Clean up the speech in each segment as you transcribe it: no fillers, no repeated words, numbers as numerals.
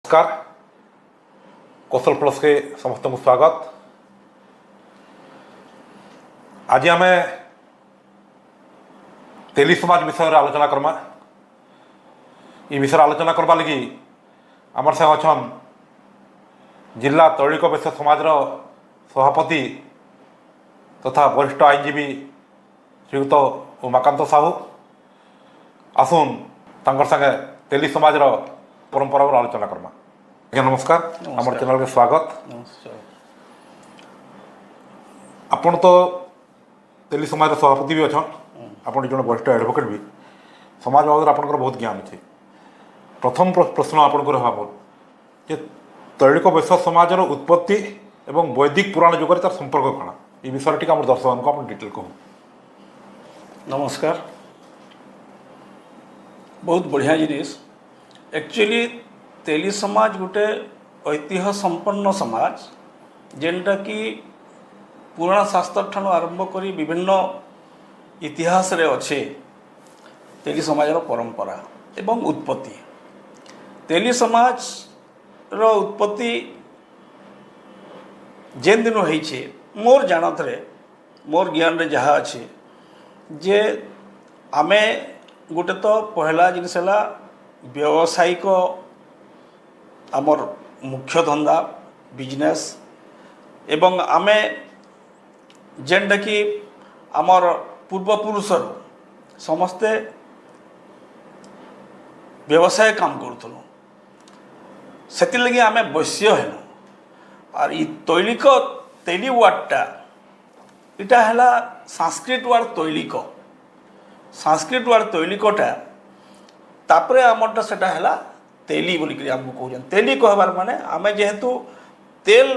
नमस्कार। कौशल प्लस के समस्त को स्वागत। आज आम तेली समाज विषय आलोचना करमा। ये विषय आलोचना करवा लगी आमर संग अच्छन जिला तैलिक वैश्य समाज सभापति तथा वरिष्ठ आईनजीवी श्रीयुक्त उमाकांत साहू। आसुन तांकर संगे तेली समाज परंपरा आलोचना करमा। आज्ञा नमस्कार, आम चैनल के स्वागत। आपण तो तेली समाज सभापति भी अच्छा, आपन जन वरिष्ठ एडवोकेट भी, समाज बाबद आप बहुत ज्ञान अच्छे। प्रथम प्रश्न आपन को रहा जे तैलिक वैश्य समाज उत्पत्ति एवं वैदिक पुराण जुगर तार संपर्क कण, ये विषय टी दर्शक को आप डिटेल कहूँ। नमस्कार। बहुत बढ़िया जिनिस। एक्चुअली तेली समाज गोटे ऐतिह्य संपन्न समाज जेनटा कि पुराण शास्त्र ठानु आरंभ करी विभिन्न इतिहास रे अच्छे तेली समाज परंपरा एवं उत्पत्ति। तेली समाज रो उत्पत्ति जेन दिन होइछे मोर जानत रे मोर ज्ञान रे जहाँ अच्छे जे आमे गोटे तो पहला जिनिस है व्यावसायिक आमर मुख्य धंदा बिजनेस एवं आमे जेनटा कि आमर पूर्वपुरुषर समस्ते व्यवसाय काम करूँ से लगी आमे वैश्य हेनु। और ये तैलिक तेली वार्डटा इटा है संस्कृत वार्ड तैलिक। संस्कृत वार्ड तैलिकटा तापरे आमरटा सेटा है तेली बोलिक आमको कहते। तेली कहबार माने आमे जेहेतु तेल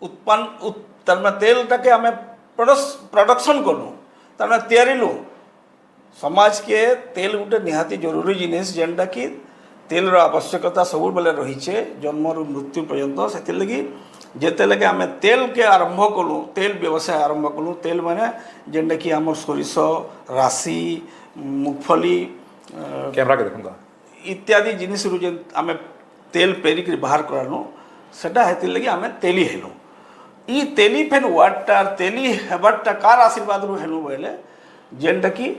उत्पन्न तार तेलटाके आमे प्रोडक्शन करूँ तार तैयारू समाज के तेल गोटे निहाती जरूरी जिनिस जेनटा कि तेल आवश्यकता सब बेले रही जन्म रु मृत्यु पर्यंत। से लगी जेते लगे आमे तेल के आरंभ कलु तेल व्यवसाय आरंभ कलु। तेल माने जेनटा कि आम सोरिष राशि मुगफली कैमरा के देखा इत्यादि जिनिस रु जेन आमे तेल पेरिक बाहर करानु सेटा हेति लगी आमे तेली हेलु। ई तेली फेन वाटटा तेली हेबारटा कार आशीर्वाद रु हेलु बोले जेनटा कि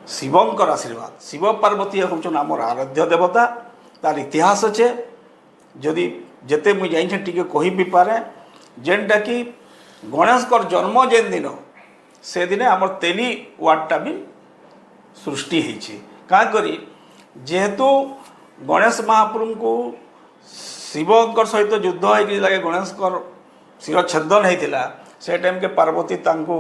शिवंकर आशीर्वाद। शिव पार्वती होचन आमर आराध्य देवता। तार इतिहास अच्छे जदि जेते मुई जाइछे टिके कहि भी पारे जेनटा कि गणेशकर जन्म जेन दिन से दिन आमर तेली वार्डटा भी सृष्टि होइछे। का करी जेहेतु गणेश महाप्रभु को शिवकर सहित युद्ध होगी लगे गणेशकर शिरछेदन होता से टाइम के पार्वती तांको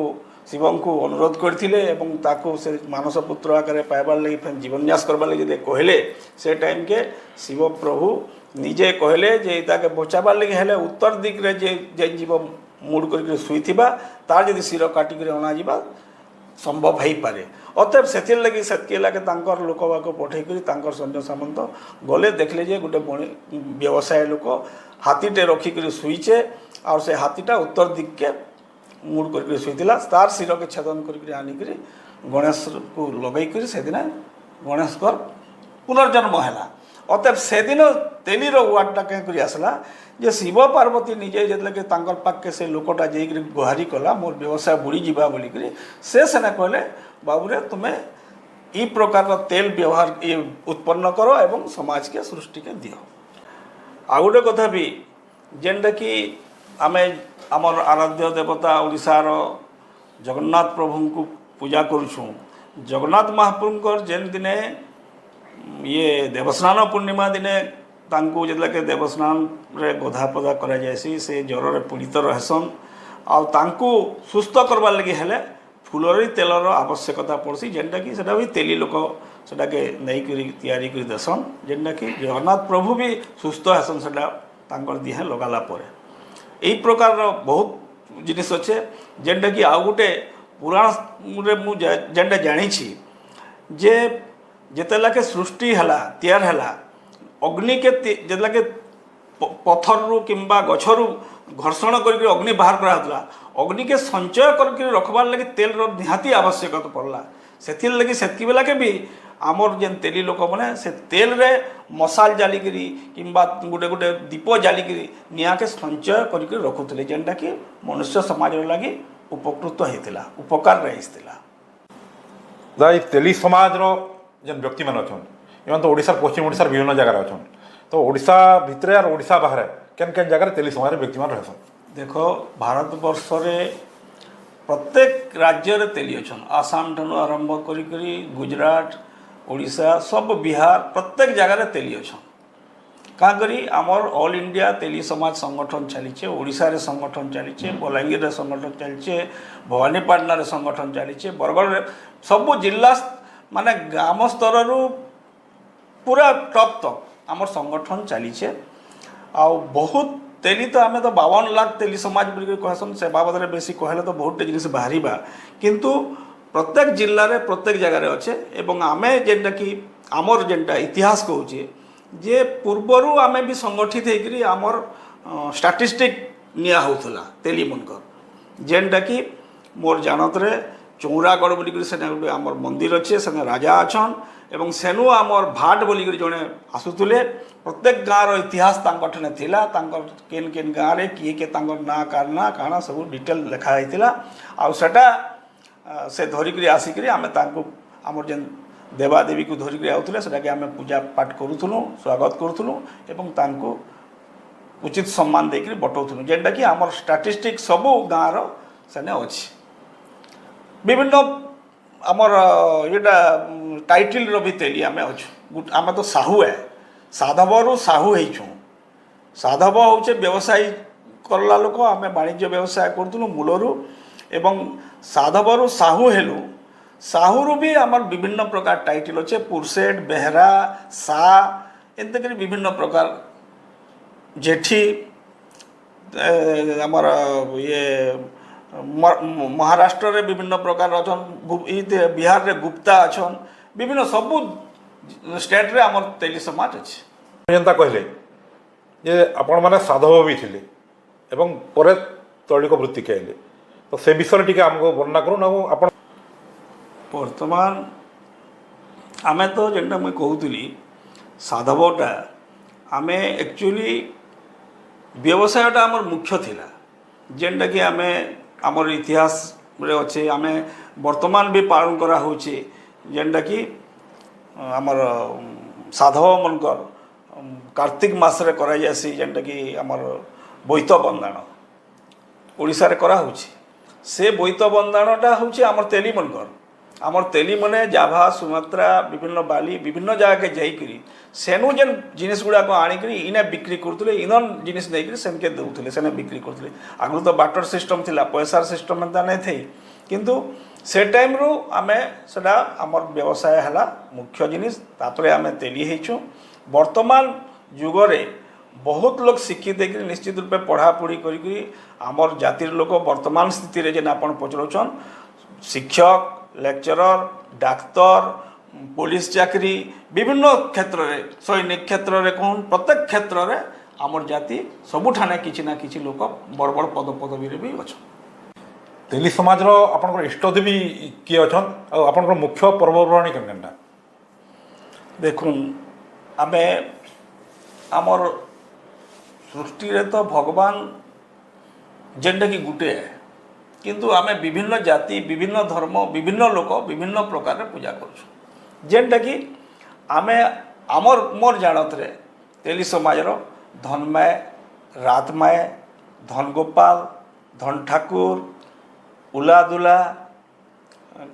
शिव को अनुरोध करथिले एवं ताको से मानस पुत्र आकार पाइबार लगी फिर जीवनन्यास करबार लगी कहले से टाइम के शिव प्रभु निजे कहले जे ताके बचाबार लगी हेले उत्तर दिग रे जे जीव मुड़ कर शुईथिबा तार जदि शिर काटिक अना जिबा संभव हो पारे। अतएव से लगी से लगे लोक बाक पठे सैन्य सामंत गले देखले जे गोटे व्यवसाय लोक हाथीटे रखिक शुईचे और से हाथीटा उत्तर दिग के मुड़ कर शुईला तार शिर के छेदन कर आनिक गणेश को लगेक से दिन गणेश कर पुनर्जन्म है। अतएव से दिन तेलीर वार्डटा क्या आसला जे शिव पार्वती निजे जैसे पाखे से लोकटा जा गुहारी कला मोर व्यवसाय बुड़ी जा बोलिक से सेना कहले बाबूरे तुम्हें ई प्रकार तेल व्यवहार ये उत्पन्न करो एवं समाज के सृष्टि के दियो। आ गोटे कथा भी जेनटा कि आमे आमर आराध्य देवता ओडिशार जगन्नाथ प्रभु को पूजा करुछुँ। जगन्नाथ महाप्रभुकर जेन दिने ये देवस्नान पूर्णिमा दिने तांको जैसे देवस्नान रे गधा पधा करा जायसी से ज्वर रे पीड़ित रहसन आ तांको सुस्थ करबार लगी हेले फुलरी तेलर आवश्यकता पड़सी जेनटा कि सेटा भी तेली लोक सेटाके नहीं करी तैयारी कर देसन जेनटा कि जगन्नाथ प्रभु भी सुस्थ हेसन सेटा तांकर दिहे लगाला परे। यही प्रकार बहुत जिनिस अच्छे जेनटा कि आउ गोटे पुराण रे मु जेनटा जानी जे जेतेलाके सृष्टि हला तैयार हला अग्नि के जेतेलाके पत्थर रु किंबा गछरु घर्षण करके अग्नि बाहर कराला अग्नि के संचय करके रखबार लगी तेल निहाती आवश्यकता पड़ला। से लगी से बेला के भी ଆମର ଯେନ୍ ତେଲି ଲୋକମାନେ ସେ ତେଲରେ ମଶାଲ ଜାଲିକିରି କିମ୍ବା ଗୋଟେ ଗୋଟେ ଦୀପ ଜାଲିକିରି ନିଆଁକେ ସଞ୍ଚୟ କରିକି ରଖୁଥିଲେ ଯେନ୍ଟାକି ମନୁଷ୍ୟ ସମାଜର ଲାଗି ଉପକୃତ ହେଇଥିଲା ଉପକାରରେ ଆସିଥିଲା। ଯାଇ ତେଲି ସମାଜର ଯେନ୍ ବ୍ୟକ୍ତିମାନେ ଅଛନ୍ ଏମାନେ ତ ଓଡ଼ିଶାର ପଶ୍ଚିମ ଓଡ଼ିଶାର ବିଭିନ୍ନ ଜାଗାରେ ଅଛନ୍ ତ ଓଡ଼ିଶା ଭିତରେ আর ଓଡ଼ିଶା ବାହାରେ କେନ୍ କେନ୍ ଜାଗାରେ ତେଲି ସମାଜର ବ୍ୟକ୍ତିମାନେ ରହେସନ୍? ଦେଖ ଭାରତବର୍ଷରେ ପ୍ରତ୍ୟେକ ରାଜ୍ୟରେ ତେଲି ଅଛନ୍ ଆସାମ ଠାରୁ ଆରମ୍ଭ କରିକରି ଗୁଜରାଟ ଓଡ଼ିଶା ସବୁ ବିହାର ପ୍ରତ୍ୟେକ ଜାଗାରେ ତେଲି ଅଛନ୍। କାଁ କରି ଆମର ଅଲ୍ ଇଣ୍ଡିଆ ତେଲି ସମାଜ ସଂଗଠନ ଚାଲିଛେ ଓଡ଼ିଶାରେ ସଂଗଠନ ଚାଲିଛେ ବଲାଙ୍ଗୀରରେ ସଂଗଠନ ଚାଲିଛେ ଭବାନୀପାଟଣାରେ ସଂଗଠନ ଚାଲିଛେ ବରଗଡ଼ରେ ସବୁ ଜିଲ୍ଲା ମାନେ ଗ୍ରାମ ସ୍ତରରୁ ପୁରା ଟପ୍ ତକ୍ ଆମର ସଂଗଠନ ଚାଲିଛେ। ଆଉ ବହୁତ ତେଲି ତ ଆମେ ତ 52 ଲାख ତେଲି ସମାଜ ବୋଲି କହେସନ୍ ସେ ବାବଦରେ ବେଶୀ କହିଲେ ତ ବହୁତଟେ ଜିନିଷ ବାହାରିବା କିନ୍ତୁ ପ୍ରତ୍ୟେକ ଜିଲ୍ଲାରେ ପ୍ରତ୍ୟେକ ଜାଗାରେ ଅଛେ ଏବଂ ଆମେ ଯେନ୍ଟାକି ଆମର ଯେନ୍ଟା ଇତିହାସ କହୁଛେ ଯେ ପୂର୍ବରୁ ଆମେ ବି ସଂଗଠିତ ହେଇକରି ଆମର ଷ୍ଟାଟିଷ୍ଟିକ୍ ନିଆ ହେଉଥିଲା ତେଲିମାନଙ୍କର ଯେନ୍ଟାକି ମୋର୍ ଜାଣତରେ ଚୌରାଗଡ଼ ବୋଲିକରି ସେନେ ଗୋଟେ ଆମର ମନ୍ଦିର ଅଛେ ସେନେ ରାଜା ଅଛନ୍ ଏବଂ ସେନୁ ଆମର ଭାଟ ବୋଲିକରି ଜଣେ ଆସୁଥିଲେ ପ୍ରତ୍ୟେକ ଗାଁର ଇତିହାସ ତାଙ୍କର ଠାନେ ଥିଲା ତାଙ୍କର କେନ୍ କେନ୍ ଗାଁରେ କିଏ କିଏ ତାଙ୍କର ନାଁ କାର ନାଁ କାଣା ସବୁ ଡିଟେଲ୍ ଲେଖା ହେଇଥିଲା ଆଉ ସେଟା ସେ ଧରିକିରି ଆସିକିରି ଆମେ ତାଙ୍କୁ ଆମର ଯେନ୍ ଦେବାଦେବୀକୁ ଧରିକିରି ଆଉଥିଲେ ସେଟାକେ ଆମେ ପୂଜା ପାଠ କରୁଥିଲୁ ସ୍ୱାଗତ କରୁଥିଲୁ ଏବଂ ତାଙ୍କୁ ଉଚିତ ସମ୍ମାନ ଦେଇକିରି ବଟଉଥିଲୁ ଯେନ୍ଟାକି ଆମର ଷ୍ଟାଟିଷ୍ଟିକ୍ ସବୁ ଗାଁର ସେନେ ଅଛି। ବିଭିନ୍ନ ଆମର ଏଇଟା ଟାଇଟଲର ବି ତେଲି ଆମେ ଅଛୁ ଆମେ ତ ସାହୁ ସାଧବରୁ ସାହୁ ହେଇଛୁ। ସାଧବ ହଉଛେ ବ୍ୟବସାୟୀ କରଲା ଲୋକ ଆମେ ବାଣିଜ୍ୟ ବ୍ୟବସାୟ କରୁଥିଲୁ ମୂଳରୁ ଏବଂ ସାଧବରୁ ସାହୁ ହେଲୁ ସାହୁରୁ ବି ଆମର ବିଭିନ୍ନ ପ୍ରକାର ଟାଇଟଲ ଅଛେ ପୁରସେଟ ବେହେରା ସା ଏମିତି କରି ବିଭିନ୍ନ ପ୍ରକାର ଜେଠି ଆମର ଇଏ ମହାରାଷ୍ଟ୍ରରେ ବିଭିନ୍ନ ପ୍ରକାର ଅଛନ୍ ବିହାରରେ ଗୁପ୍ତା ଅଛନ୍ ବିଭିନ୍ନ ସବୁ ଷ୍ଟେଟ୍ରେ ଆମର ତେଲି ସମାଜ ଅଛି। ଯେନ୍ତା କହିଲେ ଯେ ଆପଣମାନେ ସାଧବ ବି ଥିଲେ ଏବଂ ପରେ ତୈଳିକ ବୃତ୍ତିକେ ଆଇଲେ ତ ସେ ବିଷୟରେ ଟିକେ ଆମକୁ ବର୍ଣ୍ଣନା କରୁନ୍ ଆଉ ଆପଣ ବର୍ତ୍ତମାନ ଆମେ ତ ଯେନ୍ଟା ମୁଇଁ କହୁଥିଲି ସାଧବଟା ଆମେ ଆକ୍ଚୁଆଲି ବ୍ୟବସାୟଟା ଆମର ମୁଖ୍ୟ ଥିଲା ଯେନ୍ଟାକି ଆମେ ଆମର ଇତିହାସରେ ଅଛେ ଆମେ ବର୍ତ୍ତମାନ ବି ପାଳନ କରାହେଉଛେ ଯେନ୍ଟାକି ଆମର ସାଧବମାନଙ୍କର କାର୍ତ୍ତିକ ମାସରେ କରାଯାଏସି ଯେନ୍ଟାକି ଆମର ବୋଇତ ବନ୍ଦାଣ ଓଡ଼ିଶାରେ କରାହେଉଛି ସେ ବୋଇତ ବନ୍ଦାଣଟା ହେଉଛି ଆମର ତେଲିମାନଙ୍କର ଆମର ତେଲିମାନେ ଜାଭା ସୁମାତ୍ରା ବିଭିନ୍ନ ବାଲି ବିଭିନ୍ନ ଜାଗାକେ ଯାଇକରି ସେନୁ ଯେନ୍ ଜିନିଷ ଗୁଡ଼ାକ ଆଣିକରି ଇନେ ବିକ୍ରି କରୁଥିଲେ ଇନନ୍ ଜିନିଷ ନେଇକରି ସେନ୍କେ ଦେଉଥିଲେ ସେନେ ବିକ୍ରି କରୁଥିଲେ ଆଗରୁ ତ ବାଟର ସିଷ୍ଟମ୍ ଥିଲା ପଇସାର ସିଷ୍ଟମ୍ ଏନ୍ତା ନାଇଁ ଥାଇ କିନ୍ତୁ ସେ ଟାଇମ୍ରୁ ଆମେ ସେଟା ଆମର ବ୍ୟବସାୟ ହେଲା ମୁଖ୍ୟ ଜିନିଷ ତାପରେ ଆମେ ତେଲି ହେଇଛୁ। ବର୍ତ୍ତମାନ ଯୁଗରେ ବହୁତ ଲୋକ ଶିକ୍ଷିତ ହେଇକରି ନିଶ୍ଚିତ ରୂପେ ପଢ଼ାପଢ଼ି କରିକି ଆମର ଜାତିର ଲୋକ ବର୍ତ୍ତମାନ ସ୍ଥିତିରେ ଯେନ୍ ଆପଣ ପଚାରୁଛନ୍ ଶିକ୍ଷକ ଲେକ୍ଚରର ଡାକ୍ତର পুলিশ চাকরি বিভিন্ন ক্ষেত্রে সৈনিক ক্ষেত্রে কোন প্রত্যেক ক্ষেত্রে আমার জাতি সবুঠানে কিছু না কিছু লোক বড় বড় পদ পদবীরে বি অছন। তেলি সমাজর আপনার ইষ্টদেবী কিଏ অছন আর আপনার মুখ্য পর্বপর্বাণী কেনটা? দেখুন আমি আমার সৃষ্টিরে তো ভগবান যেটা কি গুটে কিন্তু আমি বিভিন্ন জাতি বিভিন্ন ধর্ম বিভিন্ন লোক বিভিন্ন প্রকারের পূজা করছু যেটা কি আমি আমার মোর জানতরে তেলি সমাজর ধনমায় রাতমায় ধনগোপাল ধন ঠাকুর উলাদুলা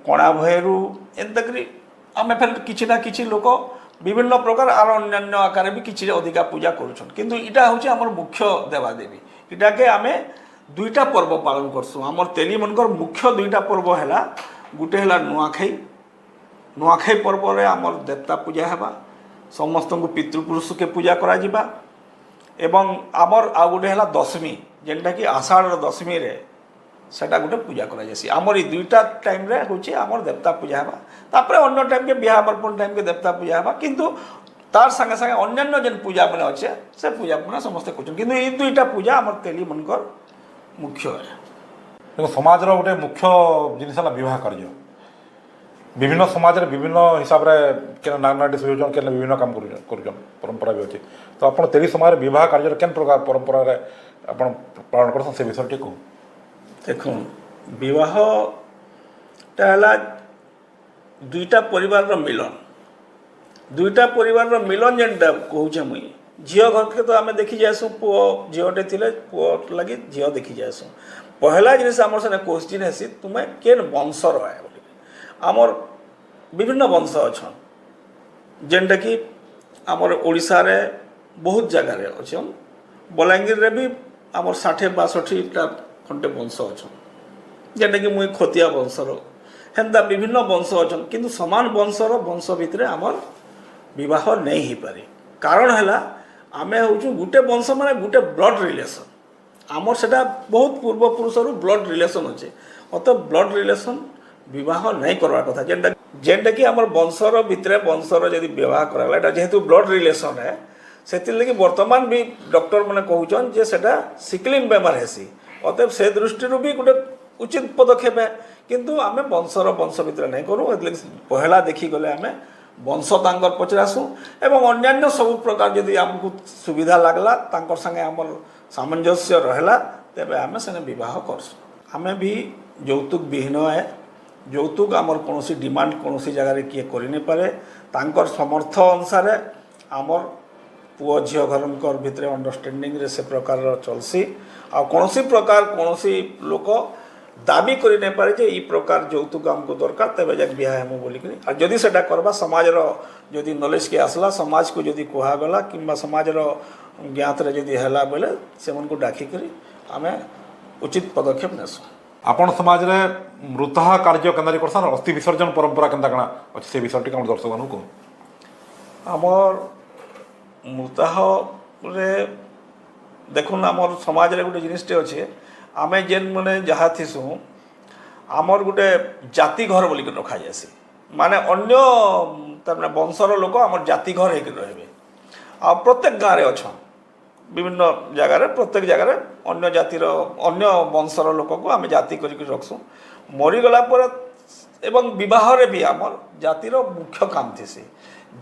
কণা ভৈরু এমতা করে আমি ফের কিছু না কিছু লোক বিভিন্ন প্রকার আর অন্যান্য আকারে বি কিছু অধিকা পূজা করছন কিন্তু এটা হচ্ছে আমার মুখ্য দেবাদেবী এটাকে আমি দুইটা পর্ব পালন করছু আমার তেলি মনকর মুখ্য দুইটা পর্ব হেলা গোটে হেলা নুয়াখাই নুয়াখাই পর্বরে আমার দেবতা পূজা হেবা সমস্ত পিতৃপুরুষকে পূজা করা ଯିବା এবং আমার আউ গোটে হেলা দশমী যেটা কি আষাঢ় দশমীরে সেটা গোটে পূজা করা যাইছি আমার এই দুইটা টাইমরে হচ্ছে আমার দেবতা পূজা হেবা তারপরে অন্য টাইমকে বিবাহ বর্পণ টাইমকে দেবতা পূজা হেবা কিন্তু তার সঙ্গে সঙ্গে অন্যান্য যে পূজা মানে আছে সে পূজা মানে সমস্ত করছেন কিন্তু এই দুইটা পূজা আমার তেলি মনকর মুখ্য সমাজর গোটে মুখ্য জিনিস হল বিবাহ কার্য विभिन्न समाज रे विभिन्न हिसाब रे केन नाना डिस होजन केन विभिन्न काम करूजन परंपरा भी अछि तो आपण तेरी समाज रे विवाह कार्य रे केन प्रकार परंपरा रे आपण पालन करसन से विषय टिकू देखो विवाहटा है दुईटा परिवार मिलन दुईटा परिवार मिलन जेनटा कहूचे मुई झील घर के तो आम देखी जासु पुओ झीलटे थे पुओ लगे झील देखी जासु पहला जिनिस आमर सेने क्वेश्चन हेसी तुम्हें केन वंशर है बोली आमर विभिन्न वंश अच्छा जेनटा कि आमर ओडिशा रे बहुत जगह अच्छन बलांगीर रे भी आमर 60-62टा खंडे वंश अच्छा जेनटा कि मुई खोतिया वंशर हेन्ता विभिन्न वंश अच्छा किंतु समान वंशर वंश भितर आमर विवाह नहीं हो पारे कारण है आमे हूँ गोटे वंश माने गोटे ब्लड रिलेशन आमर सेटा बहुत पूर्वपुरुषर ब्लड रिलेशन अच्छे अत ब्लड रिलेशन विवाह नहीं करवा कथा जेनटा कि आमर वंशर भितर वंशर जदि विवाह कराला जेहेतु ब्लड रिलेशन है से लगी वर्तमान भी डॉक्टर मैंने कहून जे सेटा सिकलिन बेमार हेसी अतएव से दृष्टि भी गोटे उचित पदक्षेप है किंतु आमे वंशर वंश भितर नहीं करूँ पहला देखी गले आमे वंश तांकर पचरासु एवं अन्यान्य सब प्रकार जदि आमको सुविधा लगला तांकर संगे आमर सामंजस्य रहला तेबे आमे सेने विवाह करसु आमे भी यौतुक विहीन है यौतुक आमर कौन डिमांड कौन जगार किए कर नहीं पारे तांकर समर्थ अनुसार आमर पुओ झील घर भितर अंडरस्टैंडिंग रे से प्रकार चलसी आ कौन प्रकार कौन लोक दाबी कर नहीं पारे जे ई प्रकार यौतुक आमको दरकार तेज जाक बिहा हेमु बोलिक आ जदि सेटा करबा समाजर जदि नॉलेज के आसला समाज को जदि कहगला कि समाजर ज्ञात रे जदि हैला बेले से मन को डाकी करी आमे उचित पदक्षेप नेसु आपण समाज रे मृतः कार्य केंदारी करसन अस्थि विसर्जन परंपरा केंदा कणा अछि से विषय टिक हम दर्शक मानु को आमर मृतः रे देखुन आमर समाज रे गोटे जिनिसटे अच्छे आमे जेन मैंने जहाँ थीसु आमर गोटे जाति घर बोलिक रखा जासी माने अन्य तमाने वंशर लोक आमर जाति घर होकर रहे आ प्रत्येक गाँव में अच्छा विभिन्न जगार प्रत्येक जगार अन्य जातिर अन्य वंशर लोक को आम जाति कर रखसु मरीगला एवं विवाह रे भी आमर जातिर मुख्य काम थी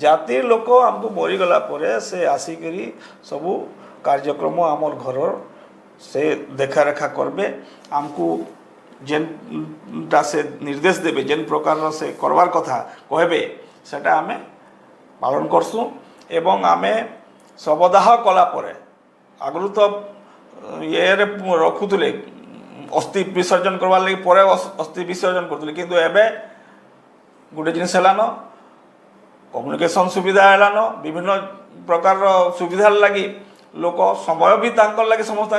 जाति लोक आमको मरीगला से आसिकी सबू कार्यक्रम आमर घर से देखा रेखा करबे आमको जेनटा से निर्देश देबे जेन प्रकार से करवार कथा कहबे सेटा आमे पालन करसु एवं आमे शवदाह कला परे आगु तो ये रखुले अस्थि विसर्जन करवार लगी परे अस्थि विसर्जन करते किंतु एबे गोटे जिनिस हेलान कम्युनिकेशन सुविधा हेलान विभिन्न प्रकार सुविधा लगी लोक समय भी तांकर लगे समस्त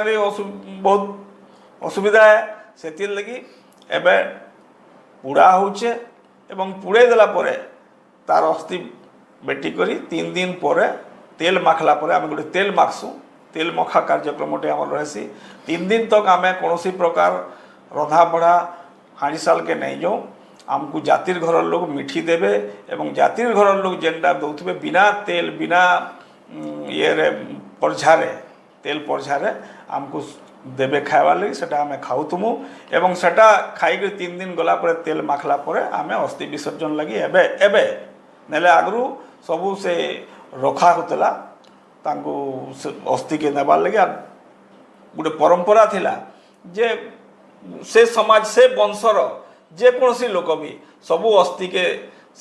बहुत असुविधा है से लगी एबे पुड़ा होचे एवं पुड़े देला परे तार अस्थि बेटी करी 3 दिन पर तेल माखला परे आम गोटे तेल माखसु तेल मखा कार्यक्रमटे आम रही 3 दिन तक आम कौन प्रकार रंधा बढ़ा हाड़ी साल के नहीं जाऊँ आमको जातिर घर लोग मिठी देवे एवं जातिर घर लोग जेनटा दौथे बिना तेल बिना ये परझारे तेल परझारे आमको देवे खावा लगी सेटा आमे खाऊतुमु एवं सेटा खाई 3 दिन गला पर तेल माखला पर आमे अस्थि विसर्जन लगी एबे एबे नेले आगरू सबू से रखा होतला तांको अस्थि के नेबार लगी गोटे परंपरा थिला जे से समाज से वंशर जेकोसी लोक भी सबू अस्थि के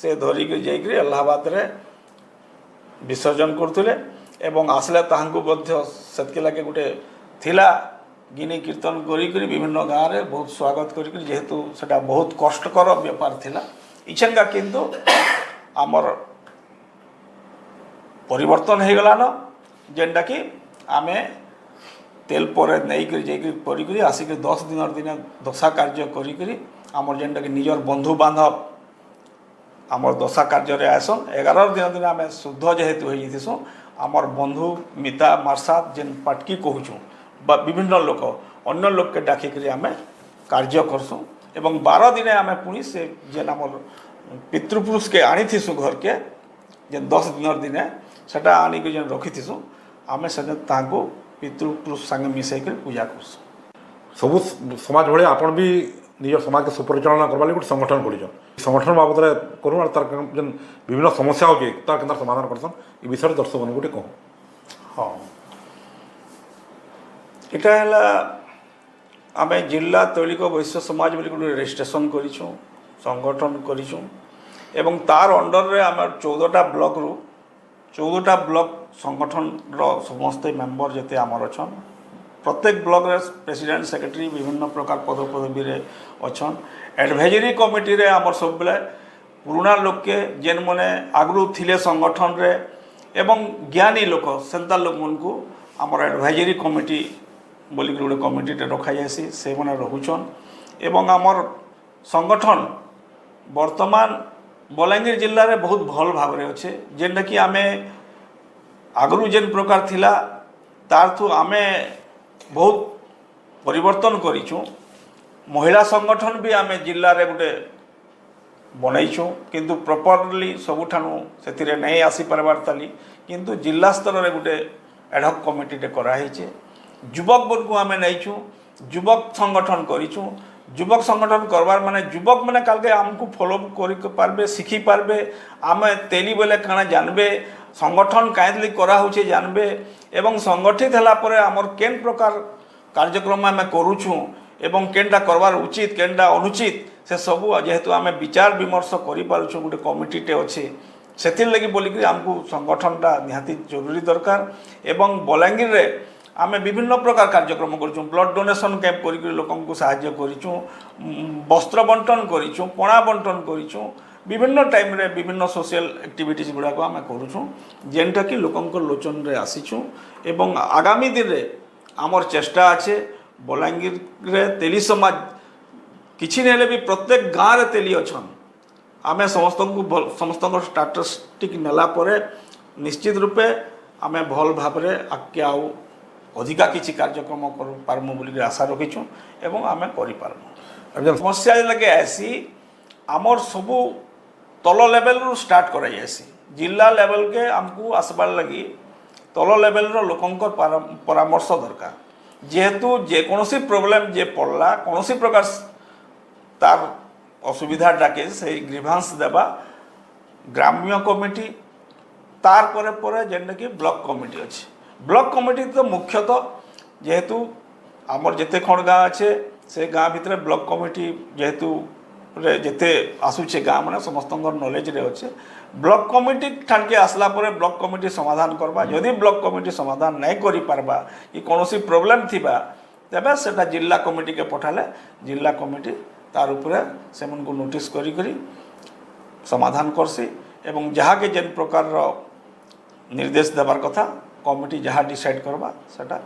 से धरिक जाइक इलाहाबाद रे विसर्जन करथुले एवं आसले ताहांको मध्य सेतके लागे गोटे थिला गिनी कीर्तन करी विभिन्न गाँव में बहुत स्वागत करी जेहेतु सेटा बहुत कष्टकर व्यापार थिला इछंगा किंतु आमर परिवर्तन हो गलान जेनटा कि आमे तेल पर नहीं जाइक आसिक 10 दिन दशा कार्य करी आमर जेनटा कि निजर बंधु बांधव आमर दशा कार्य रे आसन 11 दिन आम शुद्ध जेहेतु होसु आमर बंधु मिता मार्सा जेन पाटकी कहूँ बा विभिन्न लोक अन्य लोक के डाकिक आम कार्य करसुँ एवं 12 दिन आम पुणी से जेन आमर पितृपुरुष के आनीथीसु घर के जेन 10 दिन सेटा आनिक जेन रखीथीसु आम से पितृपुरुष संगे मिसैक पूजा करसुँ सबू समाज भाई आपण भी निज समाज के सुपरिचालना करवा गोटे संगठन कर संगठन बाबद करूँ और तार जेन विभिन्न समस्या होगी तार केन्ता समाधान करसन ये विषय दर्शक मान गोटे कहूँ। हाँ इटा आम जिला तैलिक वैश्य समाज बोली गोटे रेजिस्ट्रेशन करिछुं संगठन करिछुं एवं तार अंडर रे आम 14टा ब्लॉक रु 14टा ब्लॉक संगठन रो समस्त मेंबर जेते आमर अछन प्रत्येक ब्लॉक रे प्रेसिडेंट सेक्रेटरी विभिन्न प्रकार पदपदवी रे अछन एडवाइजरी कमिटी रे आमर सब बेले पुराना लोक के जेन मने आगु थिले संगठन रे एवं ज्ञानी लोक सेंता लोक मन को आमर एडवाइजरी कमिटी बोली गोटे कमिटी रखा जासी से मैंने रोचन एवं आमर संगठन वर्तमान बलांगीर जिल्ला रे बहुत भल भाव में अच्छे जेनटा कि आमे आगु जेन प्रकार थिला तार थु आमे बहुत परिवर्तन करिछु महिला संगठन भी आमे जिल्ला रे गोटे बनईछु किंतु प्रॉपरली सबुठानु सेतिरे नहीं आसी पारबार ताली किंतु जिला स्तर रे गोटे एडहॉक कमिटी टे कराई छे युवक बन को आमे नहींछु युवक संगठन करिछु युवक संगठन करवार माने युवक माने काल के हमको फॉलो करि पारबे सिखी पारबे आमे तेली बेले काना जानबे संगठन कायदली करा होचे जानबे एवं संगठित हला परे हमर केन प्रकार कार्यक्रम आमे करूछु एवं केनटा करवार उचित केनटा अनुचित से सब जेहेतु आमे विचार विमर्श करि पारुछु गोटे कमिटी टे अछि सेथिर लगी बोली कि हमको संगठनटा निहाती जरूरी दरकार एवं बलांगीर रे आमे विभिन्न प्रकार कार्यक्रम करूँ ब्लड डोनेशन कैंप कर लोक साहाय्य करूँ वस्त्र बंटन करूँ पणा बंटन करूँ विभिन्न टाइम रे विभिन्न सोशल एक्टिविटीज गुड़ाक आम करूँ जेनटा कि लोकंर लोचन रे आसीचु एवं आगामी दिन रे आमर चेष्टा अच्छे बलांगीर रे तेली समाज किछि नेले भी प्रत्येक गाँव रे तेली अछन आमे समस्त स्टाटिस्टिक नेला परे निश्चित रूपे आमे भल भाव रे आगे आउ अधिका किसी कार्यक्रम कर पारमु बोली आशा रखीचु एवं आमे करि पारमु समस्या लगे ऐसी आमर सबू तल लेवल रु स्टार्ट करा जासी जिला लेवल के आमको आसबार लगी तल लेवल रो लोकंकर परामर्श दरकार जेहेतु जेकोसी प्रोब्लेम जे पड़ला कौन प्रकार तार असुविधा डाके से ग्रीभांस देवा ग्राम्य कमिटी तार परे परे जेन कि ब्लॉक कमिटी अच्छे ब्लॉक कमिटी तो मुख्यतः जेहेतु आमर जेते खंड गाँव अच्छे से गाँव भितर ब्लॉक कमिटी जेहेतु रे जेते आसुचे गाँव मैंने समस्त नॉलेज रे अच्छे ब्लॉक कमिटी ठान के आसला परे ब्लॉक कमिटी समाधान करबा जदि ब्लॉक कमिटी समाधान नहीं करि पारबा कि कौनसी प्रोब्लेम थिबा तेबे सेटा जिला कमिटी के पठाले जिला कमिटी तार उपरे से मन को नोटिस करी करी समाधान करसी एवं जहाँ के जेन प्रकार निर्देश देवार कथा कमिटी जहाँ डिसाइड करबा सेटा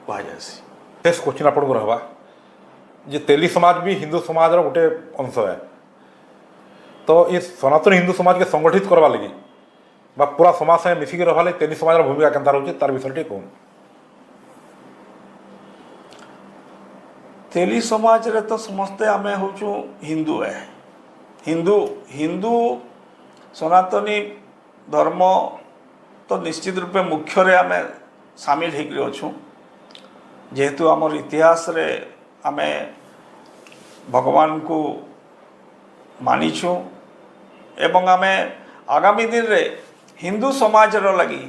कहा जायसी। शेष क्वेश्चन आपन को रहबा जे तेली समाज भी हिंदू समाज रो गोटे अंश है तो ये सनातन हिंदू समाज के संगठित करवा लगी बा पूरा समाज से मिसिक रहवा लगी तेली समाज रो भूमिका केनता रहउचे तार विषय कोन तेली समाज रे तो समस्ते आमे होचु हिंदू है हिंदू हिंदू सनातनी धर्म तो निश्चित रूपे मुख्य रे आमे शामिल होकर अच्छू जेहेतु आमर इतिहास रे आमे भगवान को मानिछु एवं आमे आगामी दिन रे हिंदू समाज रो लगी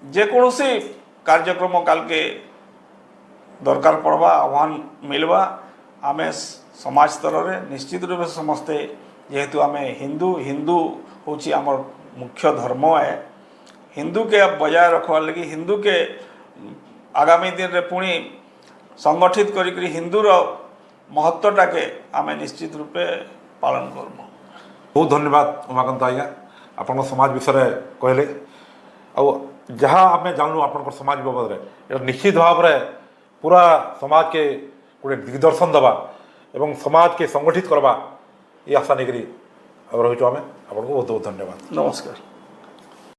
जेकोसी कार्यक्रम काल के दरकार पड़वा आह्वान मिलवा आमे समाज स्तर रे निश्चित रूप से समस्ते जेहेतु आमे हिंदू हिंदू होची आमर मुख्य धर्म है हिंदू के बजाय रखवार लगी हिंदू के आगामी दिन रे पुणी संगठित करी हिंदूर महत्वटा के आमे निश्चित रूपे पालन करमु। बहुत धन्यवाद उमाकांत आज्ञा आपन समाज विषय कहले आ जहाँ आम जानलु आपन समाज बाबद निश्चित भाव में पूरा समाज के गोटे दिग्दर्शन देवा एवं समाज के संगठित करवा ये आशा नहीं रही आम आपको बहुत बहुत धन्यवाद। नमस्कार।